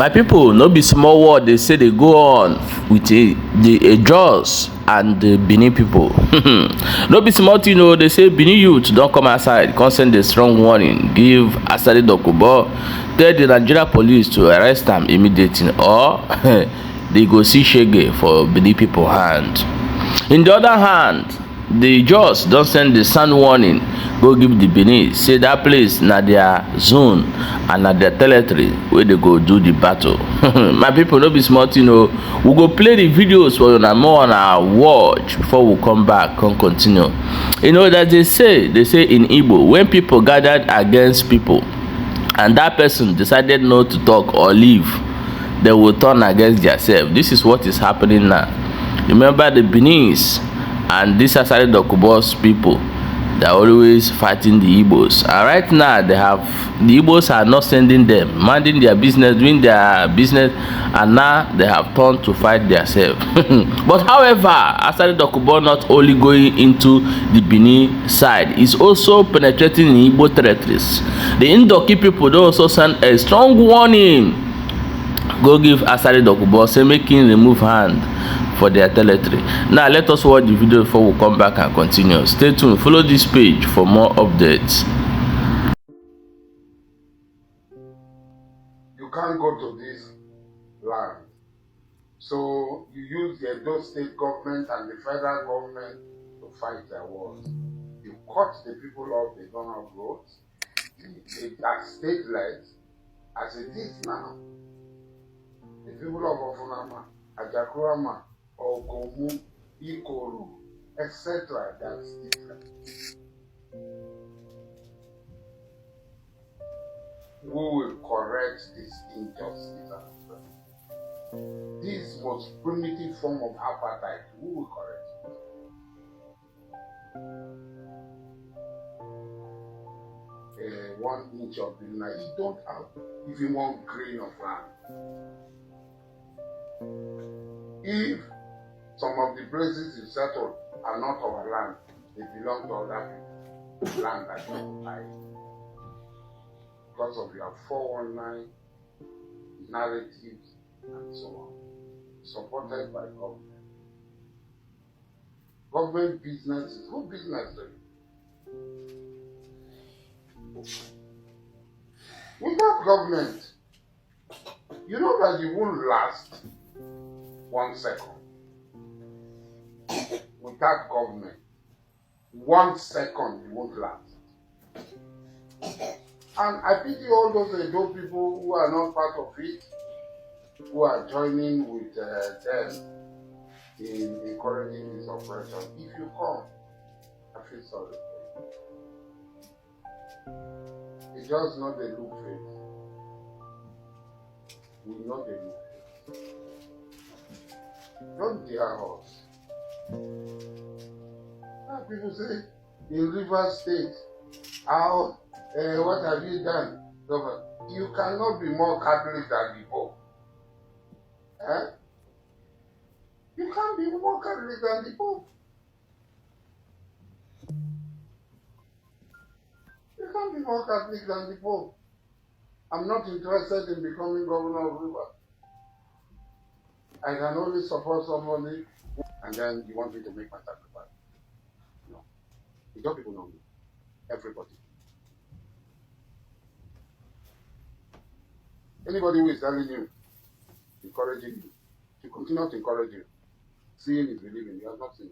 My people, no be small word they say they go on with the Jaws and the Benin people. No be small thing o, they say Benin youth don come outside come send a strong warning give Asari Dokubo, tell the Nigeria police to arrest am immediately or they go see shege for Benin people hand. In the other hand, the Jaws don send the sound warning go give the Benin, say that place na their zone and na their territory wey they go do the battle. My people, no be small thing o. We go play the videos for una more una watch before we come back come continue. You know that they say in Igbo, when people gathered against people and that person decided not to talk or leave, they will turn against themselves. This is what is happening now. Remember the Benin's and this Asari Dokubo's people, they are always fighting the Igbos. And right now, the Igbos are not sending them, minding their business, doing their business, and now they have turned to fight themselves. But however, Asari Dokubo not only going into the Benin side, is also penetrating in Igbo territories. The Indoki people don't also send a strong warning. Go give Asari Dokubo, say make him remove hand for their territory. Now let us watch the video before we come back and continue. Stay tuned, follow this page for more updates. You can't go to this land, so you use the Edo state government and the federal government to fight their wars. You cut the people off, they don't have roads, they are stateless as it is now. The people of Ofunama, Ajakurama, Ogomu, Ikoru, etc. That's different. Who will correct this injustice? This most primitive form of apartheid, who will correct it? 1 inch of Benin, you don't have even 1 grain of land. If some of the places you settled are not our land, they belong to other people, land that you occupy. Because of your 419 narratives and so on, supported by government. Government business is good business. Without government, you know that you won't last 1 second. Without government, 1 second you won't last. And I pity all those Edo people who are not part of it, who are joining with them in encouraging this operation. If you come, I feel sorry for you. It's just not the look face. We know the look face. Don't dare us. People say in Rivers State, how what have you done? You cannot be more Catholic than the Pope. You can't be more Catholic than the Pope. You can't be more Catholic than the Pope. I'm not interested in becoming governor of Rivers. I can only support somebody, and then you want me to make my sacrifice. No. The job people know me. Everybody. Anybody who is telling you, encouraging you, to continue to encourage you, seeing is believing, you have not seen.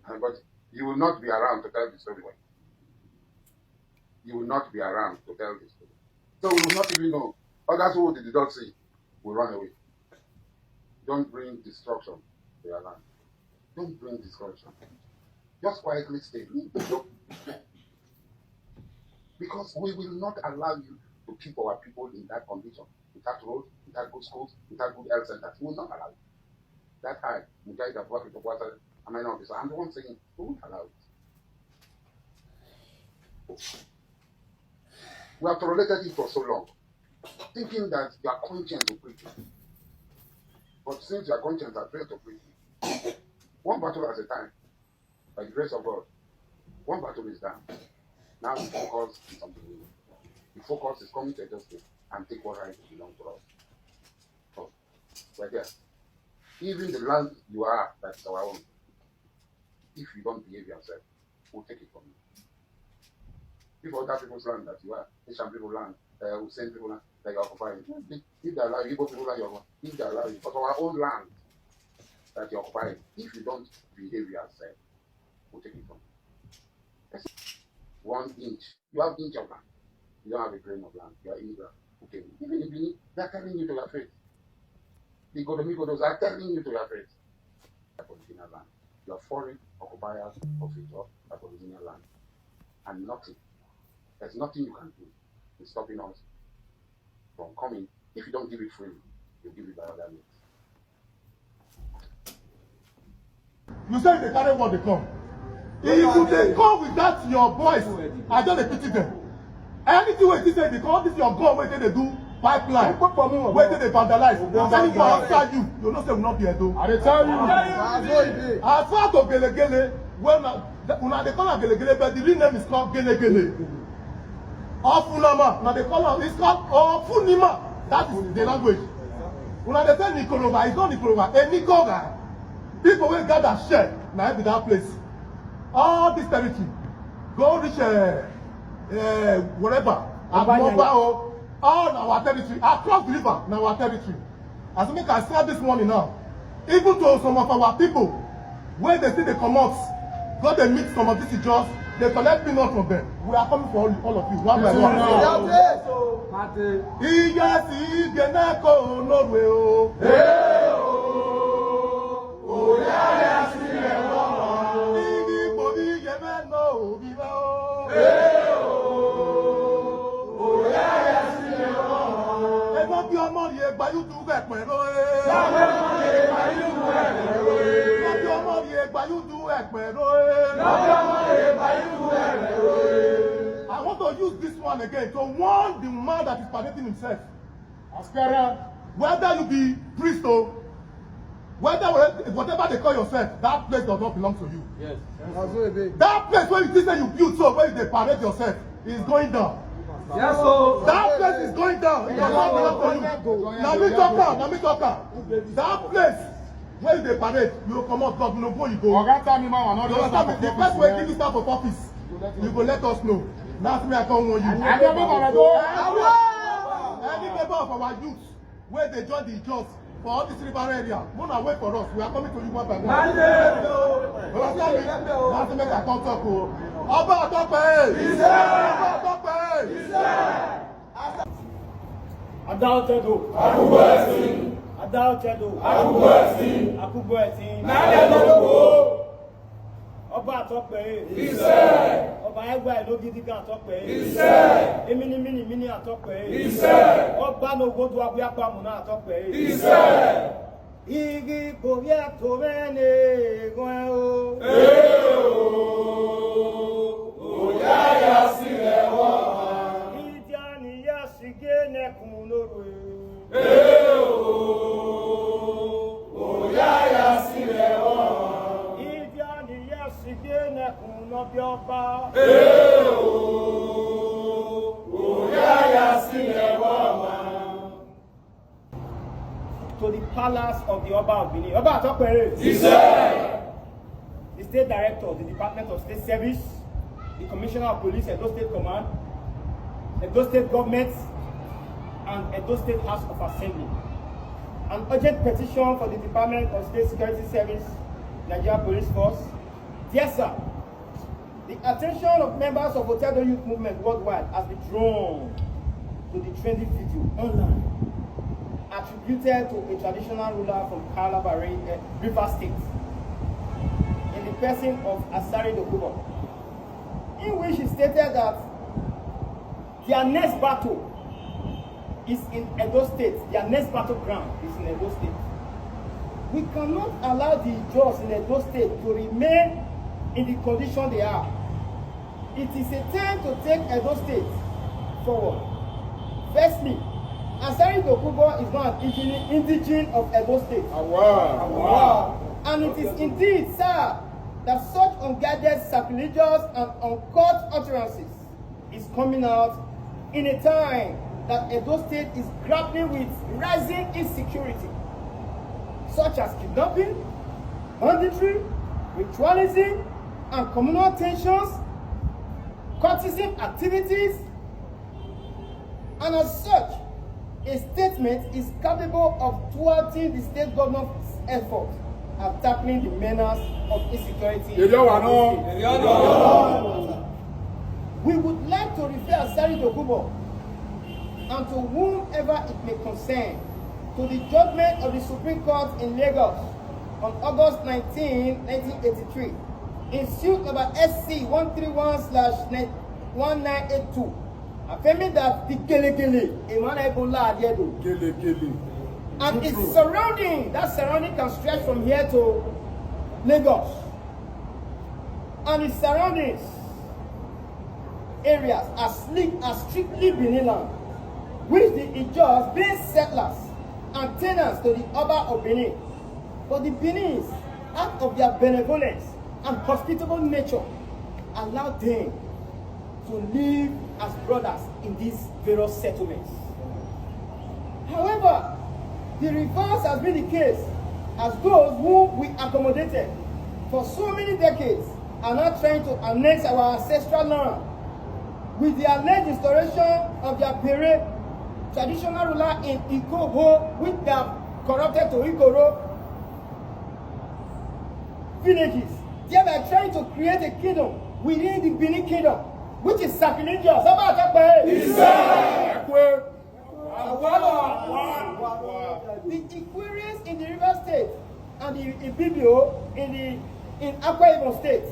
But you will not be around to tell the story. You will not be around to tell the story. So we will not even know. Others who did the dog say will run away. Don't bring destruction to your land. Don't bring destruction. Just quietly stay. Because we will not allow you to keep our people in that condition, without roads, without good schools, without good health centers. We will not allow it. That I, Mujahid Abubakar Togwasa, am I not officer? I'm the one saying we won't allow it. We have tolerated it for so long, thinking that your conscience will preach you. But since your conscience has failed to preach you, one battle at a time, by the grace of God, one battle is done. Now the focus is on the winning. The focus is coming to Edo State and take what rights belong to us. So, we're there. Even the land you are, that's our own. If you don't behave yourself, we'll take it from you. If other people's land that you are, Asian people land, Hussein people land, that you occupy, if they allow you, Igbo people land, if they allow you, but our own land that you occupy, if you don't behave yourself, we'll take it from you. That's 1 inch. You have inch of land. You don't have a grain of land. You are immigrant. Okay. Even in Benin, they are telling you to your face. The Godomigodos are telling you to your face. Aboriginal land. You are foreign occupiers of your Aboriginal land. And nothing. There's nothing you can do in stopping us from coming. If you don't give it freely, you give it by other means. You say they carry what they come. If they come with that your voice, I don't pity them. Anything where they say they come, this your gun where they do pipeline, where they vandalize. Anyone outside you, you know say will not be a do. I tell you. As far to Gelegele, when they call her Gelegele, but the real name is called Gelegele. Ofunama, now they call her, it's called Ofunima. That is the language. When they say Nikolova, it's not Nikolova, a Nikoga. People will gather share, now be that place. All this territory, go reach whatever, all our territory, across the river, now our territory. As we can start this morning now, even to some of our people, where they see they come out, go they meet some of these jobs, they collect peanuts from them. We are coming for all of you, one by one. I want to use this one again to warn the man that is parading himself. Whether you be priest or whatever they call yourself, that place does not belong to you. Yes. That place where you say you build so where you parade yourself is going down. Yes, so that place is going down. It does not belong to you. Now me talk. That place where they parade, you will come out, God, no go, you go. The first way give you start of office, you go let us know. That's me, I can't warn you. Any member of our youth, where they join the jobs for all this river area, Mona wait for us. We are coming to you one by one. That's to make a contact. Oba Atope! Adaltedo. Akubuesin. Oba Atope. Oba Egba Ilogidiga Atope. Mini Atope. Oba no Godu Abuapa Muna Atope. Igi Korea Tomene Gweo. Oyaya Silewa. Idiani Yasigene Kunoro. Oyaya Silewa. Idiani Yasigene Kunobioba. Oyaya Silewa. To the palace of the Oba of Benin. Oba Atokpere. The State Director of the Department of State Service, the Commissioner of Police, Edo State Command, Edo State Government, and Edo State House of Assembly. An urgent petition for the Department of State Security Service, Nigeria Police Force. Dear sir, the attention of members of Otedo Youth Movement worldwide has been drawn to the trending video online attributed to a traditional ruler from Calabar, River State, in the person of Asari Dokubo, in which he stated that their next battle is in Edo State. Their next battleground is in Edo State. We cannot allow the Jaws in Edo State to remain in the condition they are. It is a time to take Edo State forward. Firstly, Asari Dokubo is not an indigene of Edo State. And it is indeed, sir, that such unguided, sacrilegious, and uncouth utterances is coming out in a time that Edo State is grappling with rising insecurity, such as kidnapping, banditry, ritualism, and communal tensions, courtesan activities, and as such, a statement is capable of thwarting the state government's effort at tackling the menace of insecurity. We would like to refer Asari Dokubo and to whomever it may concern to the judgment of the Supreme Court in Lagos on August 19, 1983, in suit number SC 131/1982, affirming that the Gelekele, and its surrounding, that surrounding can stretch from here to Lagos, and its surroundings areas are strictly Benin land, which the Ijaws, being settlers and tenants to the Oba of Benin, but the Benin's, out of their benevolence and hospitable nature, allowed them to live as brothers in these various settlements. However, the reverse has been the case, as those whom we accommodated for so many decades are now trying to annex our ancestral land with the alleged instauration of their Pere, traditional ruler in Ikoho, which they have corrupted to Ikoro villages, thereby trying to create a kingdom within the Benin kingdom, which is sacrilegious. The Ikwirians in the River State and the Ibibio in Akwa Ibom State,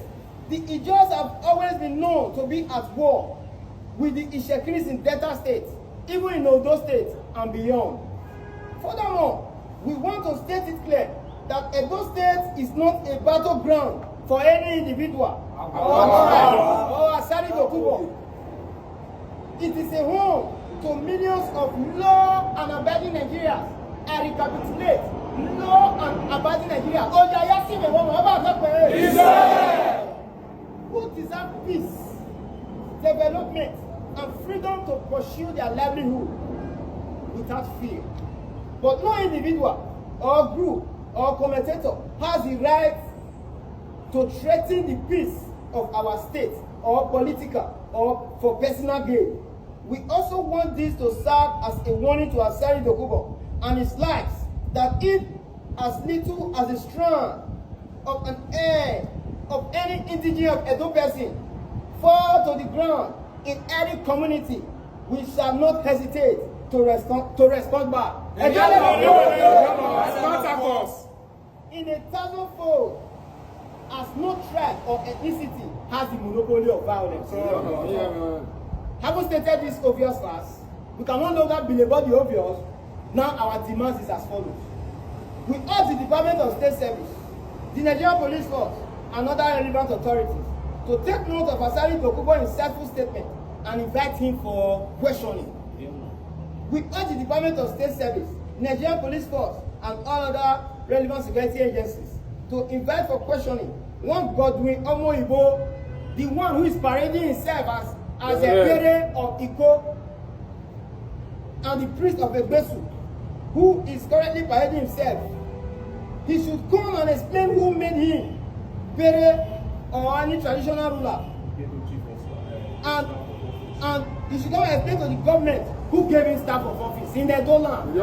the Ijaws have always been known to be at war with the Ishekiris in Delta State, even in Odo State and beyond. Furthermore, we want to state it clear that Edo State is not a battleground for any individual or Asari Dokubo. It is a home to millions of law and abiding Nigerians. I recapitulate, law and abiding Nigerians who deserve peace, development, and freedom to pursue their livelihood without fear. But no individual or group or commentator has the right to threaten the peace of our state or political or for personal gain. We also want this to serve as a warning to Asari Dokubo and his likes that if as little as a strand of an hair of any indigenous of Edo person fall to the ground in any community, we shall not hesitate to respond back. In a thousandfold, as no tribe or ethnicity has the monopoly of violence. Having stated this obvious fact, we can no longer belabor the obvious. Now our demands is as follows. We urge the Department of State Service, the Nigerian Police Force, and other relevant authorities to take note of Asari Dokubo's insightful statement and invite him for questioning. We urge the Department of State Service, Nigerian Police Force, and all other relevant security agencies to invite for questioning one Godwin Omoibo, the one who is parading himself as a Pere of Iko, and the priest of Egbesu, who is currently parading himself. He should come and explain who made him Pere or any traditional ruler. And he should come and explain to the government who gave him staff of office in the land.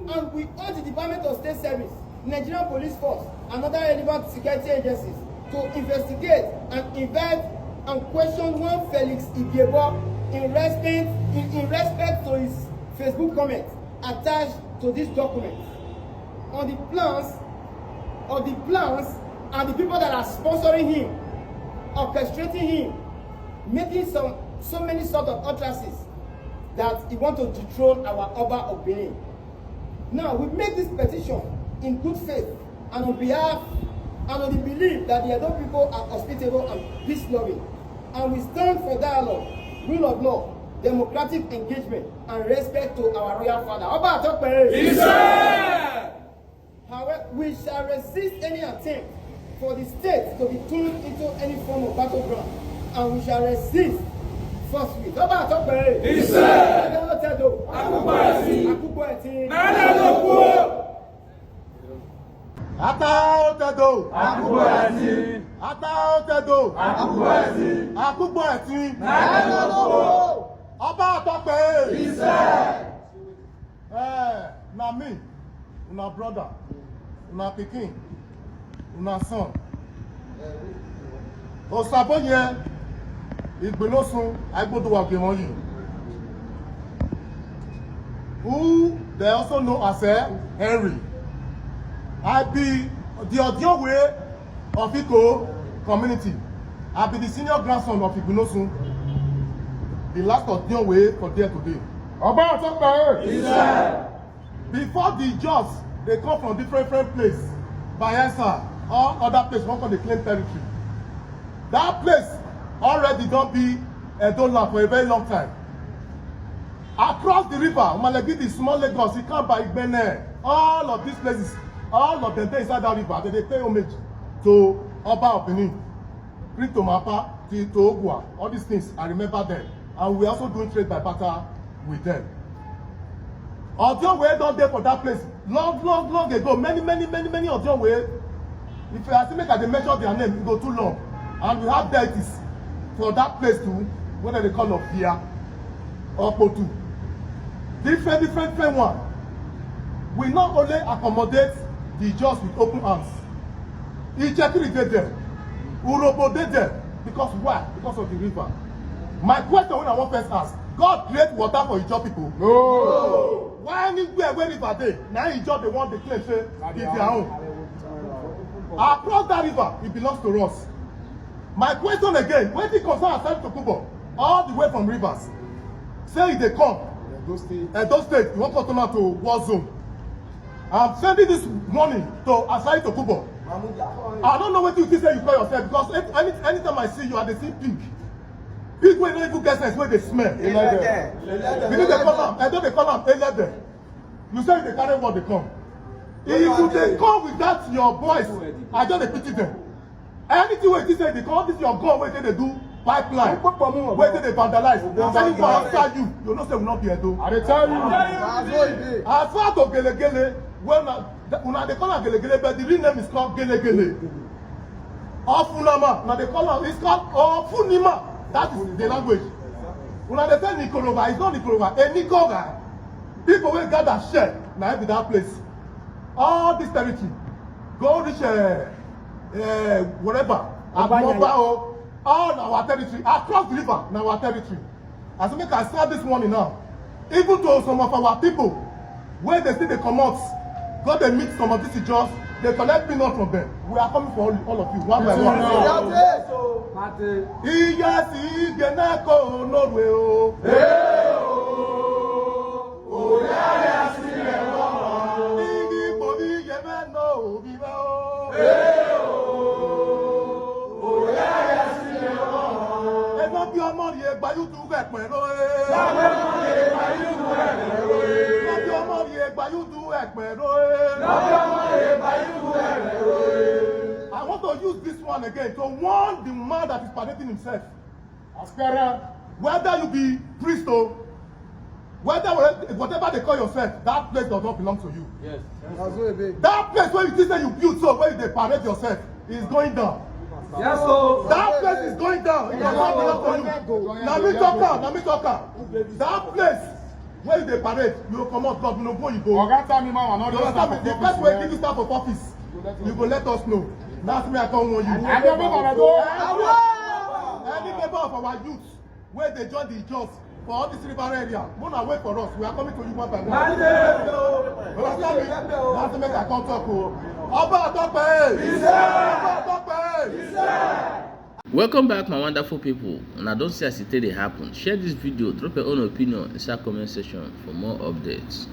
And we urge the Department of State Service, Nigerian Police Force, and other relevant security agencies to investigate and invite and question one Felix Igebo in respect to his Facebook comment attached to this document on the plans and the people that are sponsoring him, orchestrating him, making so many sort of utterances that he wants to dethrone our Oba of Benin. Now, we make this petition in good faith and on behalf and on the belief that the Edo people are hospitable and peace-loving, and we stand for dialogue, rule of law, democratic engagement, and respect to our royal father. However, we shall resist any attempt for the state to be turned into any form of battleground, and we shall resist Firstly, Ọba Àtọ́pẹ́. Iṣẹ́. Ẹgbẹ́ tẹ́dọ̀. Àkúgbọ̀ ẹ̀sìn. Àkúgbọ̀ ẹ̀sìn. Mẹ́lẹ̀ ló kú o. Ata otedo. Àkúgbọ̀ ẹ̀sìn. Ata otedo. Àkúgbọ̀ ẹ̀sìn. Àkúgbọ̀ ẹ̀sìn. Mẹ́lẹ̀ ló kú o. Ọba Àtọ́pẹ́. Iṣẹ́. Na me, una brother, una pikin, una son. Osabonye, Igbelosun, Aigbodowa Gemoyi. Who they also know as Henry. I be the Odiowe of Iko community. I be the senior grandson of Igbelosun. The last Odiowe for there today. Oba Àtọ́pẹ́. Iṣẹ́. Before the jobs, they come from different places. Bayelsa, all other places, one from the claim territory. That place already don't be a dollar for a very long time. Across the river, Malegi, the small Lagos, you can't buy Benin. All of these places, all of them, they inside that river, they pay homage to Oba of Benin, to Mapa, to Ogua, all these things, I remember them. And we're also doing trade by barter with them. Odiowe don dey for that place long ago. Many Odiowe. If I still make I dey measure their name, it go too long. And we have deities for that place too, whether they call Ofia or Potu. Different one. We not only accommodate the just with open arms. Ijetiri dey there. Urobo dey there. Because why? Because of the river. My question when I want first ask, God create water for Ijaw people? No. Why anywhere where river dey, now Ijaw they want the claim say it's their own. Across that river, it belongs to us. My question again, when the concern Asari Dokubo, all the way from rivers, say they come, Edo State, you want to turn out to war zone. I'm sending this money to Asari Dokubo. I don't know what you think say you call yourself, because anytime I see you, I see pig. Pig wey no even get sense wey dey smell. Because they call am, Edo they call am elede. You say they carry what they come. If you dey come with that your voice, I just dey pity them. Anything wey you say they come, this your gun wey they do pipeline, wey they vandalize. Anyone outside you, you know say we not be Edo. I dey tell you. As far to gelegele, well una dey call am gelegele, but the real name is called gelegele. Ofunama, now they call am, it's called Ofunima. That is the language. When they say Nikolova, it's not Nikolova. A Nikolova. People will gather share. Now be that place. All this territory. Go reach whatever. All our territory. Across the river, now our territory. As we make I start this morning now. Even to some of our people, where they see they come out, go they meet some of these jobs, they collect peanuts from them. We are coming for all of you, one by one. Iya si geneko Norway o. Oyaya si ewo. Igi bodi yeme no bibe o. Oyaya si ewo. Eno bi omo ri egba YouTube epen ro e. Lawe mo ye ba yudu ero e. Eno bi omo ri egba YouTube epen ro e. Lawe mo ye ba yudu ero e. I want to use this one again to warn the man that is parading himself. Whether you be priest or whatever they call yourself, that place does not belong to you. Yes. That place where you think that you build so where you parade yourself is going down. Yes, so. That place is going down. It does not belong to you. Now me talk am. That place where you parade, you come out God, you know go you go. The first way give you start of office, you go let us know. That's me I come warn you. Any member of our youth where they join the jobs for all this river area, Mona wait for us. We are coming to you one by one. That's make I come talk. Oba Àtọ́pẹ́. Welcome back, my wonderful people. And I don't see as it happen. Share this video, drop your own opinion inside comment section for more updates.